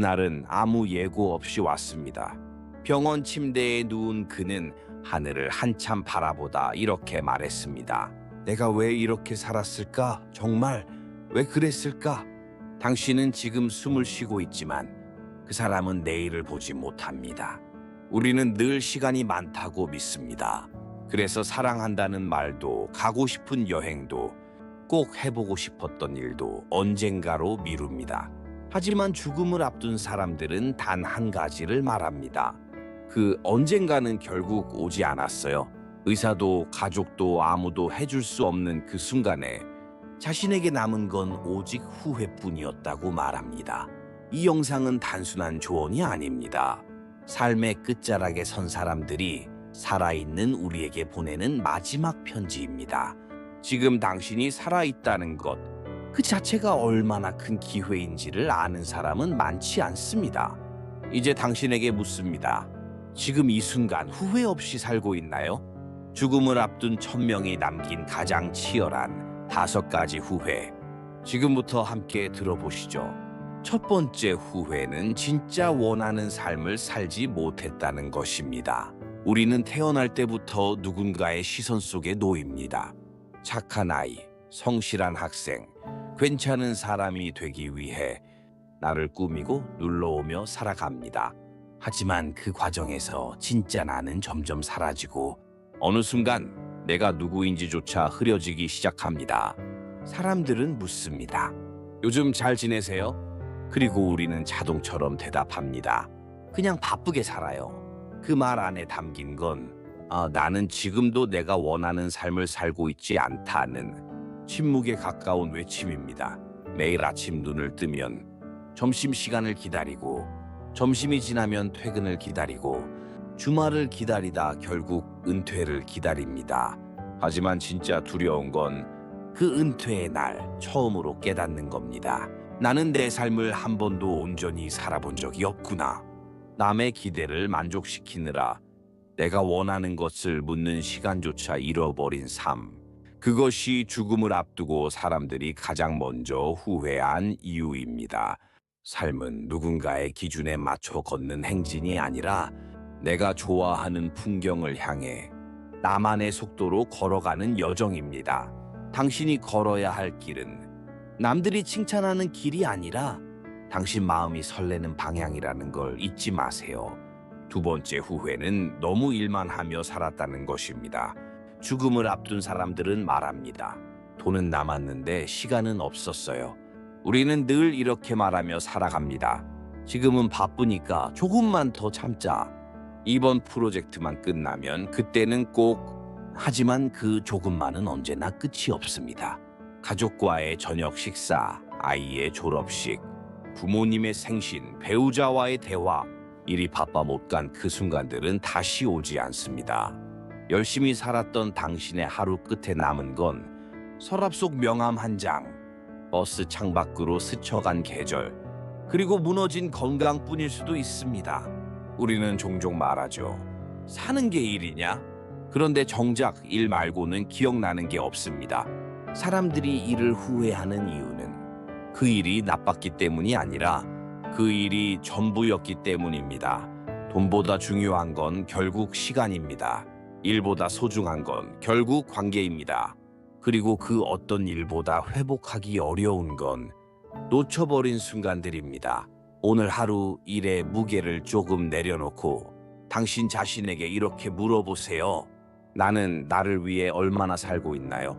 그날은 아무 예고 없이 왔습니다. 병원 침대에 누운 그는 하늘을 한참 바라보다 이렇게 말했습니다. 내가 왜 이렇게 살았을까? 정말 왜 그랬을까? 당신은 지금 숨을 쉬고 있지만 그 사람은 내일을 보지 못합니다. 우리는 늘 시간이 많다고 믿습니다. 그래서 사랑한다는 말도, 가고 싶은 여행도, 꼭 해보고 싶었던 일도 언젠가로 미룹니다. 하지만 죽음을 앞둔 사람들은 단 한 가지를 말합니다. 그 언젠가는 결국 오지 않았어요. 의사도 가족도 아무도 해줄 수 없는 그 순간에 자신에게 남은 건 오직 후회뿐이었다고 말합니다. 이 영상은 단순한 조언이 아닙니다. 삶의 끝자락에 선 사람들이 살아있는 우리에게 보내는 마지막 편지입니다. 지금 당신이 살아있다는 것, 그 자체가 얼마나 큰 기회인지를 아는 사람은 많지 않습니다. 이제 당신에게 묻습니다. 지금 이 순간 후회 없이 살고 있나요? 죽음을 앞둔 1000명이 남긴 가장 치열한 5가지 후회. 지금부터 함께 들어보시죠. 첫 번째 후회는 진짜 원하는 삶을 살지 못했다는 것입니다. 우리는 태어날 때부터 누군가의 시선 속에 놓입니다. 착한 아이, 성실한 학생, 괜찮은 사람이 되기 위해 나를 꾸미고 눌러오며 살아갑니다. 하지만 그 과정에서 진짜 나는 점점 사라지고 어느 순간 내가 누구인지조차 흐려지기 시작합니다. 사람들은 묻습니다. 요즘 잘 지내세요? 그리고 우리는 자동처럼 대답합니다. 그냥 바쁘게 살아요. 그 말 안에 담긴 건 나는 지금도 내가 원하는 삶을 살고 있지 않다는 침묵에 가까운 외침입니다. 매일 아침 눈을 뜨면 점심시간을 기다리고, 점심이 지나면 퇴근을 기다리고, 주말을 기다리다 결국 은퇴를 기다립니다. 하지만 진짜 두려운 건 그 은퇴의 날 처음으로 깨닫는 겁니다. 나는 내 삶을 한 번도 온전히 살아본 적이 없구나. 남의 기대를 만족시키느라 내가 원하는 것을 묻는 시간조차 잃어버린 삶. 그것이 죽음을 앞두고 사람들이 가장 먼저 후회한 이유입니다. 삶은 누군가의 기준에 맞춰 걷는 행진이 아니라 내가 좋아하는 풍경을 향해 나만의 속도로 걸어가는 여정입니다. 당신이 걸어야 할 길은 남들이 칭찬하는 길이 아니라 당신 마음이 설레는 방향이라는 걸 잊지 마세요. 두 번째 후회는 너무 일만 하며 살았다는 것입니다. 죽음을 앞둔 사람들은 말합니다. 돈은 남았는데 시간은 없었어요. 우리는 늘 이렇게 말하며 살아갑니다. 지금은 바쁘니까 조금만 더 참자. 이번 프로젝트만 끝나면 그때는 꼭. 하지만 그 조금만은 언제나 끝이 없습니다. 가족과의 저녁 식사, 아이의 졸업식, 부모님의 생신, 배우자와의 대화. 일이 바빠 못 간 그 순간들은 다시 오지 않습니다. 열심히 살았던 당신의 하루 끝에 남은 건 서랍 속 명함 한 장, 버스 창밖으로 스쳐간 계절, 그리고 무너진 건강뿐일 수도 있습니다. 우리는 종종 말하죠. 사는 게 일이냐? 그런데 정작 일 말고는 기억나는 게 없습니다. 사람들이 일을 후회하는 이유는 그 일이 나빴기 때문이 아니라 그 일이 전부였기 때문입니다. 돈보다 중요한 건 결국 시간입니다. 일보다 소중한 건 결국 관계입니다. 그리고 그 어떤 일보다 회복하기 어려운 건 놓쳐버린 순간들입니다. 오늘 하루 일의 무게를 조금 내려놓고 당신 자신에게 이렇게 물어보세요. 나는 나를 위해 얼마나 살고 있나요?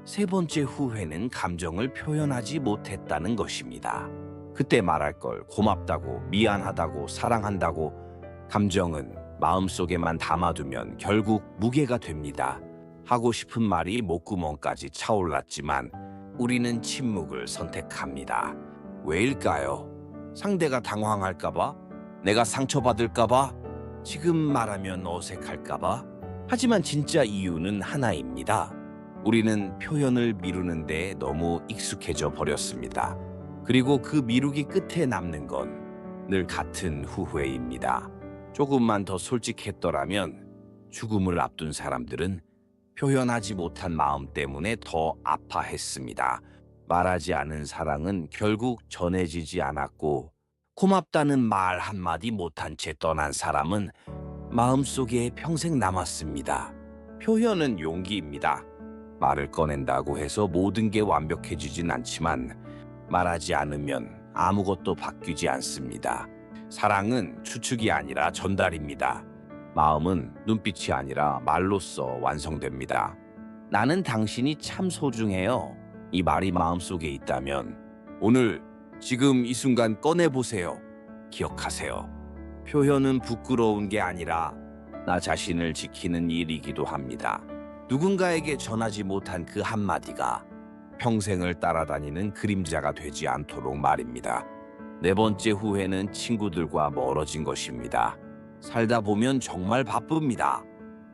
세 번째 후회는 감정을 표현하지 못했다는 것입니다. 그때 말할 걸 고맙다고, 미안하다고, 사랑한다고. 감정은 마음속에만 담아두면 결국 무게가 됩니다. 하고 싶은 말이 목구멍까지 차올랐지만 우리는 침묵을 선택합니다. 왜일까요? 상대가 당황할까봐? 내가 상처받을까봐? 지금 말하면 어색할까봐? 하지만 진짜 이유는 하나입니다. 우리는 표현을 미루는데 너무 익숙해져 버렸습니다. 그리고 그 미루기 끝에 남는 건 늘 같은 후회입니다. 조금만 더 솔직했더라면 죽음을 앞둔 사람들은 표현하지 못한 마음 때문에 더 아파했습니다. 말하지 않은 사랑은 결국 전해지지 않았고 고맙다는 말 한마디 못한 채 떠난 사람은 마음속에 평생 남았습니다. 표현은 용기입니다. 말을 꺼낸다고 해서 모든 게 완벽해지진 않지만 말하지 않으면 아무것도 바뀌지 않습니다. 사랑은 추측이 아니라 전달입니다. 마음은 눈빛이 아니라 말로써 완성됩니다. 나는 당신이 참 소중해요. 이 말이 마음속에 있다면 오늘 지금 이 순간 꺼내보세요. 기억하세요. 표현은 부끄러운 게 아니라 나 자신을 지키는 일이기도 합니다. 누군가에게 전하지 못한 그 한마디가 평생을 따라다니는 그림자가 되지 않도록 말입니다. 네 번째 후회는 친구들과 멀어진 것입니다. 살다 보면 정말 바쁩니다.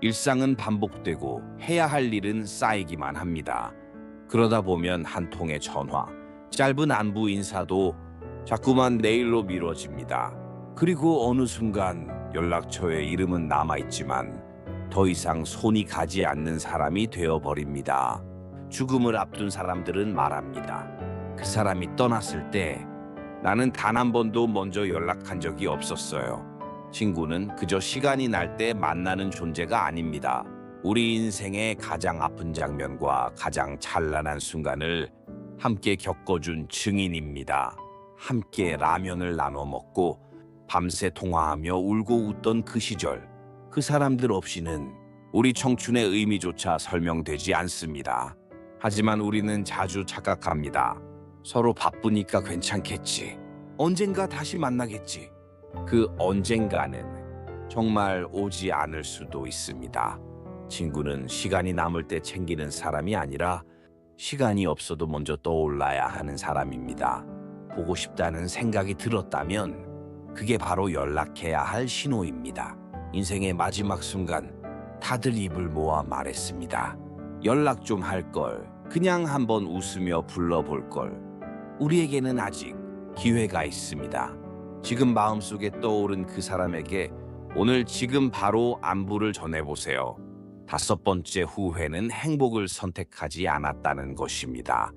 일상은 반복되고 해야 할 일은 쌓이기만 합니다. 그러다 보면 한 통의 전화, 짧은 안부 인사도 자꾸만 내일로 미뤄집니다. 그리고 어느 순간 연락처에 이름은 남아있지만 더 이상 손이 가지 않는 사람이 되어버립니다. 죽음을 앞둔 사람들은 말합니다. 그 사람이 떠났을 때 나는 단 한 번도 먼저 연락한 적이 없었어요. 친구는 그저 시간이 날 때 만나는 존재가 아닙니다. 우리 인생의 가장 아픈 장면과 가장 찬란한 순간을 함께 겪어준 증인입니다. 함께 라면을 나눠 먹고 밤새 통화하며 울고 웃던 그 시절, 그 사람들 없이는 우리 청춘의 의미조차 설명되지 않습니다. 하지만 우리는 자주 착각합니다. 서로 바쁘니까 괜찮겠지. 언젠가 다시 만나겠지. 그 언젠가는 정말 오지 않을 수도 있습니다. 친구는 시간이 남을 때 챙기는 사람이 아니라 시간이 없어도 먼저 떠올라야 하는 사람입니다. 보고 싶다는 생각이 들었다면 그게 바로 연락해야 할 신호입니다. 인생의 마지막 순간 다들 입을 모아 말했습니다. 연락 좀 할 걸. 그냥 한번 웃으며 불러볼 걸. 우리에게는 아직 기회가 있습니다. 지금 마음속에 떠오른 그 사람에게 오늘 지금 바로 안부를 전해보세요. 다섯 번째 후회는 행복을 선택하지 않았다는 것입니다.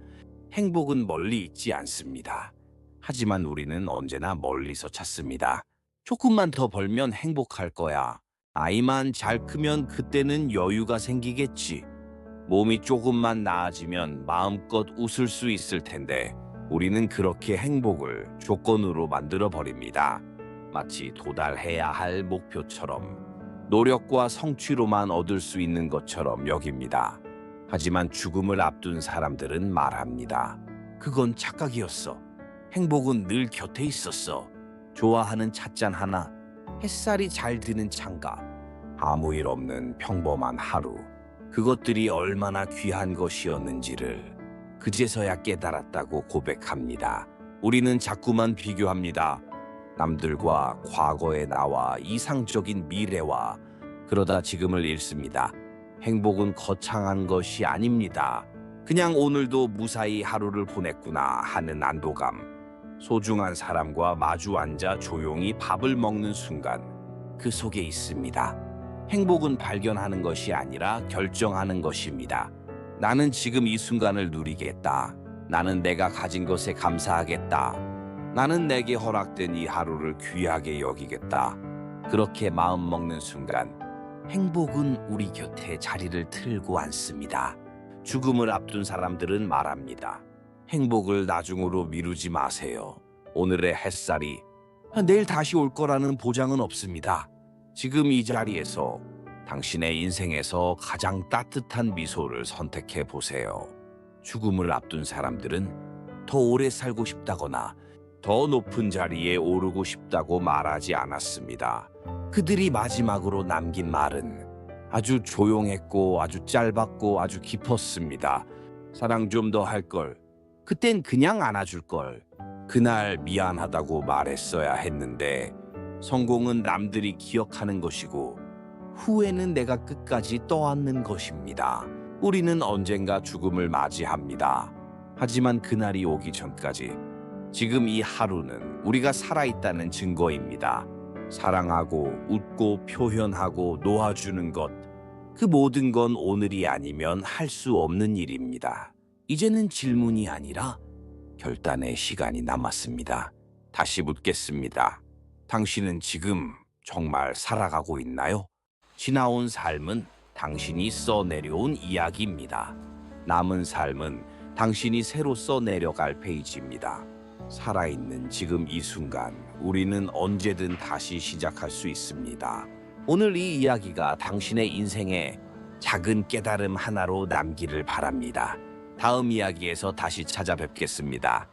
행복은 멀리 있지 않습니다. 하지만 우리는 언제나 멀리서 찾습니다. 조금만 더 벌면 행복할 거야. 아이만 잘 크면 그때는 여유가 생기겠지. 몸이 조금만 나아지면 마음껏 웃을 수 있을 텐데 우리는 그렇게 행복을 조건으로 만들어 버립니다. 마치 도달해야 할 목표처럼 노력과 성취로만 얻을 수 있는 것처럼 여깁니다. 하지만 죽음을 앞둔 사람들은 말합니다. 그건 착각이었어. 행복은 늘 곁에 있었어. 좋아하는 찻잔 하나, 햇살이 잘 드는 창가, 아무 일 없는 평범한 하루. 그것들이 얼마나 귀한 것이었는지를 그제서야 깨달았다고 고백합니다. 우리는 자꾸만 비교합니다. 남들과 과거의 나와 이상적인 미래와. 그러다 지금을 잃습니다. 행복은 거창한 것이 아닙니다. 그냥 오늘도 무사히 하루를 보냈구나 하는 안도감. 소중한 사람과 마주 앉아 조용히 밥을 먹는 순간 그 속에 있습니다. 행복은 발견하는 것이 아니라 결정하는 것입니다. 나는 지금 이 순간을 누리겠다. 나는 내가 가진 것에 감사하겠다. 나는 내게 허락된 이 하루를 귀하게 여기겠다. 그렇게 마음 먹는 순간 행복은 우리 곁에 자리를 틀고 앉습니다. 죽음을 앞둔 사람들은 말합니다. 행복을 나중으로 미루지 마세요. 오늘의 햇살이 내일 다시 올 거라는 보장은 없습니다. 지금 이 자리에서 당신의 인생에서 가장 따뜻한 미소를 선택해 보세요. 죽음을 앞둔 사람들은 더 오래 살고 싶다거나 더 높은 자리에 오르고 싶다고 말하지 않았습니다. 그들이 마지막으로 남긴 말은 아주 조용했고 아주 짧았고 아주 깊었습니다. 사랑 좀 더 할 걸. 그땐 그냥 안아줄 걸. 그날 미안하다고 말했어야 했는데 성공은 남들이 기억하는 것이고 후회는 내가 끝까지 떠안는 것입니다. 우리는 언젠가 죽음을 맞이합니다. 하지만 그날이 오기 전까지 지금 이 하루는 우리가 살아있다는 증거입니다. 사랑하고 웃고 표현하고 놓아주는 것, 그 모든 건 오늘이 아니면 할 수 없는 일입니다. 이제는 질문이 아니라 결단의 시간이 남았습니다. 다시 묻겠습니다. 당신은 지금 정말 살아가고 있나요? 지나온 삶은 당신이 써내려온 이야기입니다. 남은 삶은 당신이 새로 써내려갈 페이지입니다. 살아있는 지금 이 순간, 우리는 언제든 다시 시작할 수 있습니다. 오늘 이 이야기가 당신의 인생에 작은 깨달음 하나로 남기를 바랍니다. 다음 이야기에서 다시 찾아뵙겠습니다.